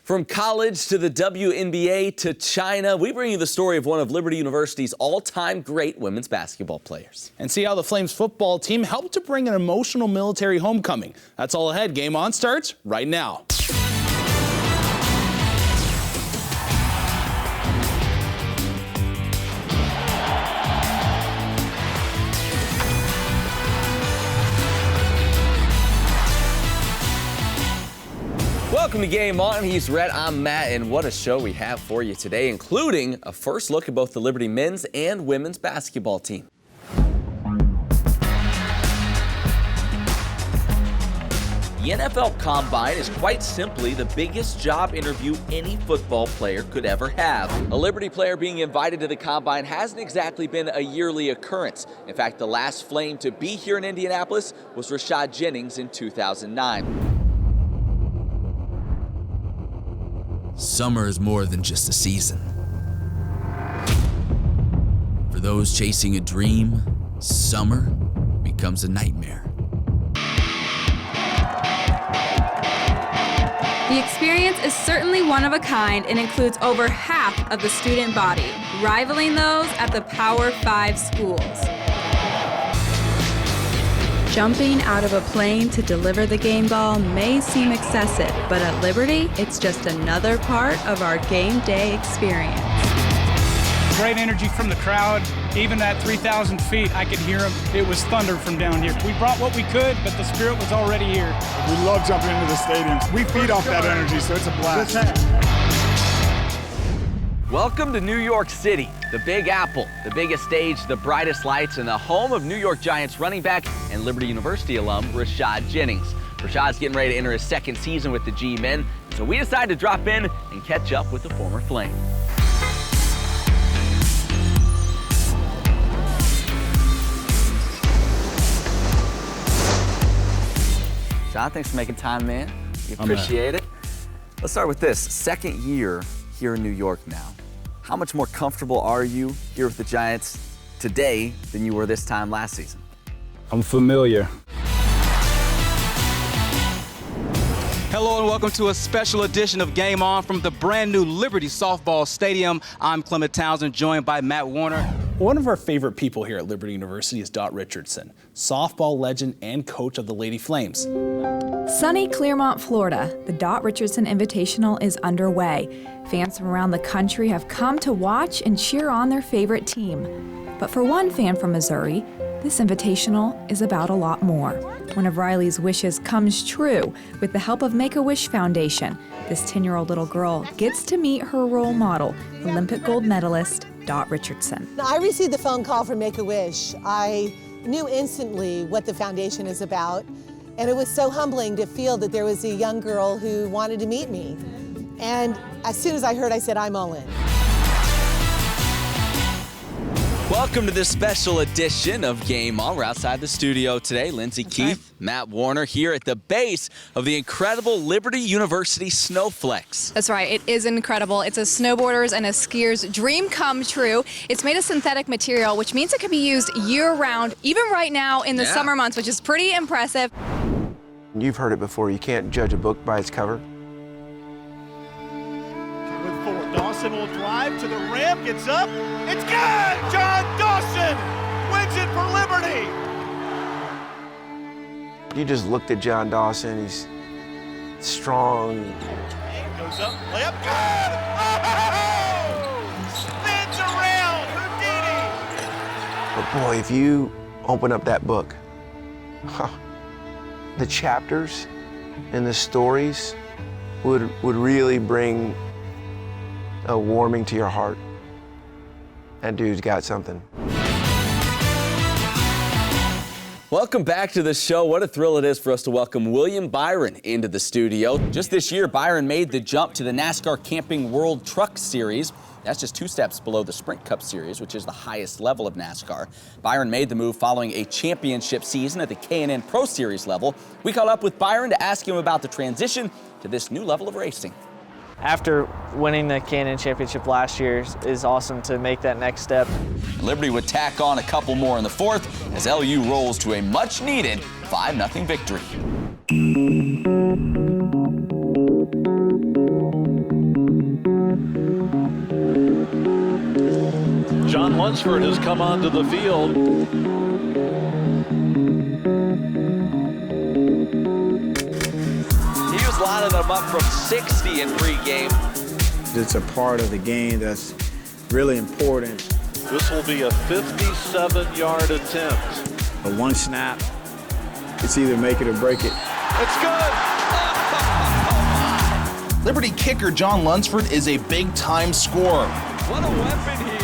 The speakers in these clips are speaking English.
From college to the WNBA to China, we bring you the story of one of Liberty University's all-time great women's basketball players. And see how the Flames football team helped to bring an emotional military homecoming. That's all ahead. Game On starts right now. Welcome to Game On. He's Rett, I'm Matt, and what a show we have for you today, including a first look at both the Liberty men's and women's basketball team. The NFL Combine is quite simply the biggest job interview any football player could ever have. A Liberty player being invited to the Combine hasn't exactly been a yearly occurrence. In fact, the last Flame to be here in Indianapolis was Rashad Jennings in 2009. Summer is more than just a season. For those chasing a dream, summer becomes a nightmare. The experience is certainly one of a kind and includes over half of the student body, rivaling those at the Power 5 schools. Jumping out of a plane to deliver the game ball may seem excessive, but at Liberty, it's just another part of our game day experience. Great energy from the crowd. Even at 3,000 feet, I could hear them. It was thunder from down here. We brought what we could, but the spirit was already here. We love jumping into the stadiums. We feed off that energy, so it's a blast. Welcome to New York City, the Big Apple, the biggest stage, the brightest lights, and the home of New York Giants running back and Liberty University alum Rashad Jennings. Rashad's getting ready to enter his second season with the G-Men, so we decided to drop in and catch up with the former Flame. John, thanks for making time, man. We appreciate it. Let's start with this. Second year here in New York now. How much more comfortable are you here with the Giants today than you were this time last season? I'm familiar. Hello and welcome to a special edition of Game On from the brand new Liberty Softball Stadium. I'm Clement Townsend, joined by Matt Warner. One of our favorite people here at Liberty University is Dot Richardson, softball legend and coach of the Lady Flames. Sunny Clearmont, Florida, the Dot Richardson Invitational is underway. Fans from around the country have come to watch and cheer on their favorite team. But for one fan from Missouri, this Invitational is about a lot more. One of Riley's wishes comes true with the help of Make-A-Wish Foundation. This 10-year-old little girl gets to meet her role model, Olympic gold medalist Dot Richardson. I received the phone call from Make-A-Wish. I knew instantly what the foundation is about, and it was so humbling to feel that there was a young girl who wanted to meet me. And as soon as I heard, I said, I'm all in. Welcome to this special edition of Game On. We're outside the studio today. Lindsay Keith, Matt Warner here at the base of the incredible Liberty University Snowflex. That's right. It is incredible. It's a snowboarder's and a skier's dream come true. It's made of synthetic material, which means it can be used year-round, even right now in the summer months, which is pretty impressive. You've heard it before. You can't judge a book by its cover. Move forward. Dawson will drive to the rim, gets up. It's good! John Dawson wins it for Liberty! You just looked at John Dawson. He's strong. Goes up, layup, good! Oh! Spins around, Houdini! But boy, if you open up that book, the chapters and the stories would really bring a warming to your heart. That dude's got something. Welcome back to the show. What a thrill it is for us to welcome William Byron into the studio. Just this year, Byron made the jump to the NASCAR Camping World Truck Series. That's just 2 steps below the Sprint Cup Series, which is the highest level of NASCAR. Byron made the move following a championship season at the K&N Pro Series level. We caught up with Byron to ask him about the transition to this new level of racing. After winning the K&N Championship last year, is awesome to make that next step. Liberty would tack on a couple more in the fourth as LU rolls to a much-needed 5-0 victory. Lunsford has come onto the field. He was lining them up from 60 in pregame. It's a part of the game that's really important. This will be a 57-yard attempt. A one snap, it's either make it or break it. It's good! Liberty kicker John Lunsford is a big-time scorer. What a weapon he is.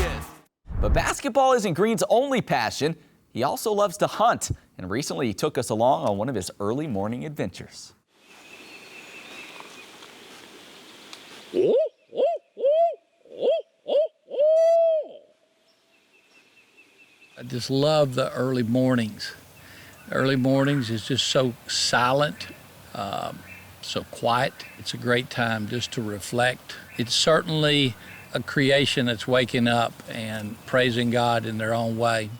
But basketball isn't Green's only passion. He also loves to hunt, and recently he took us along on one of his early morning adventures. I just love the early mornings. Early mornings is just so silent, so quiet. It's a great time just to reflect. It's certainly a creation that's waking up and praising God in their own way.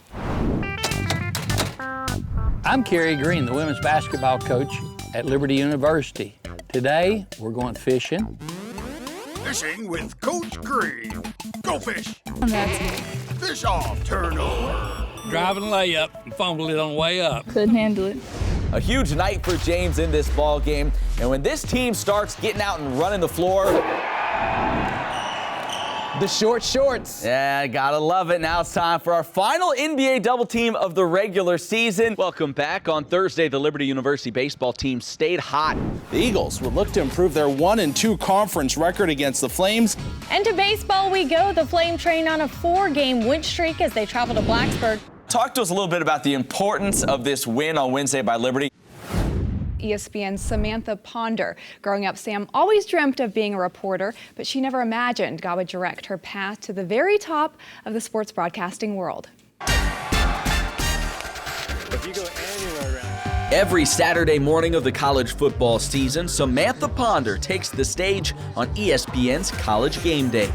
I'm Kerry Green, the women's basketball coach at Liberty University. Today, we're going fishing. Fishing with Coach Green. Go fish. That's Fish off, turnover. driving layup and fumbled it on the way up. Couldn't handle it. A huge night for James in this ball game, and when this team starts getting out and running the floor, the short shorts. Yeah, gotta love it. Now it's time for our final NBA double team of the regular season. Welcome back. On Thursday, the Liberty University baseball team stayed hot. The Eagles would look to improve their 1-2 conference record against the Flames. And to baseball we go. The Flame train on a 4-game win streak as they travel to Blacksburg. Talk to us a little bit about the importance of this win on Wednesday by Liberty. ESPN's Samantha Ponder. Growing up, Sam always dreamt of being a reporter, but she never imagined God would direct her path to the very top of the sports broadcasting world. If you go anywhere around. Every Saturday morning of the college football season, Samantha Ponder takes the stage on ESPN's College Game Day.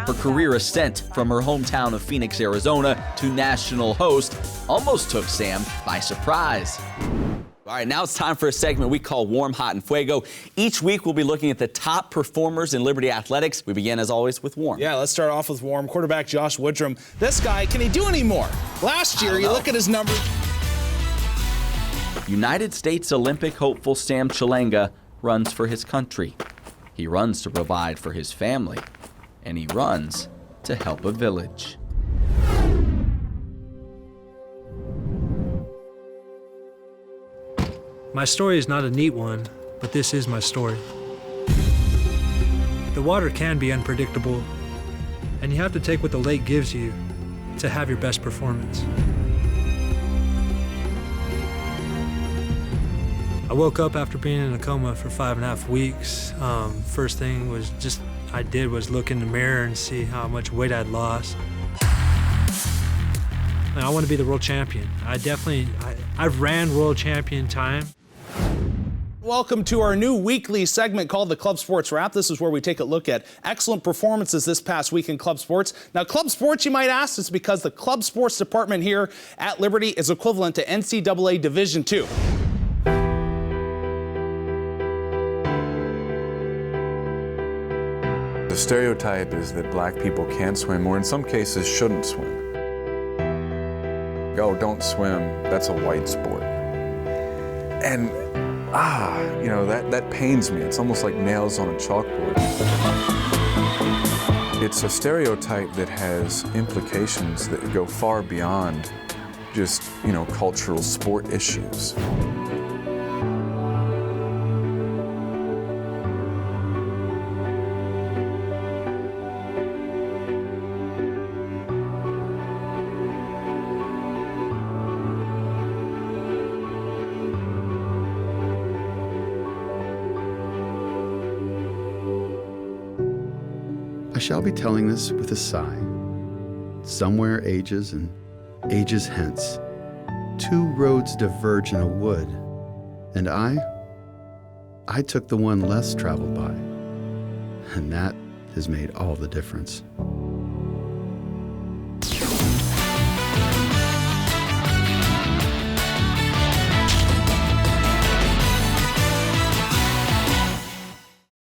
Her career ascent from her hometown of Phoenix, Arizona to national host almost took Sam by surprise. All right, now it's time for a segment we call Warm, Hot, and Fuego. Each week, we'll be looking at the top performers in Liberty athletics. We begin, as always, with Warm. Yeah, let's start off with Warm. Quarterback Josh Woodrum. This guy, can he do any more? Last year, you look at his numbers. United States Olympic hopeful Sam Chilenga runs for his country. He runs to provide for his family, and he runs to help a village. My story is not a neat one, but this is my story. The water can be unpredictable, and you have to take what the lake gives you to have your best performance. I woke up after being in a coma for 5.5 weeks. First thing I did was look in the mirror and see how much weight I'd lost. And I want to be the world champion. I've ran world champion time. Welcome to our new weekly segment called the Club Sports Wrap. This is where we take a look at excellent performances this past week in club sports. Now, club sports, you might ask, is because the club sports department here at Liberty is equivalent to NCAA Division II. The stereotype is that black people can't swim, or in some cases shouldn't swim. Oh, don't swim, that's a white sport. And that pains me. It's almost like nails on a chalkboard. It's a stereotype that has implications that go far beyond just, cultural sport issues. I shall be telling this with a sigh. Somewhere ages and ages hence, two roads diverge in a wood, and I took the one less traveled by, and that has made all the difference.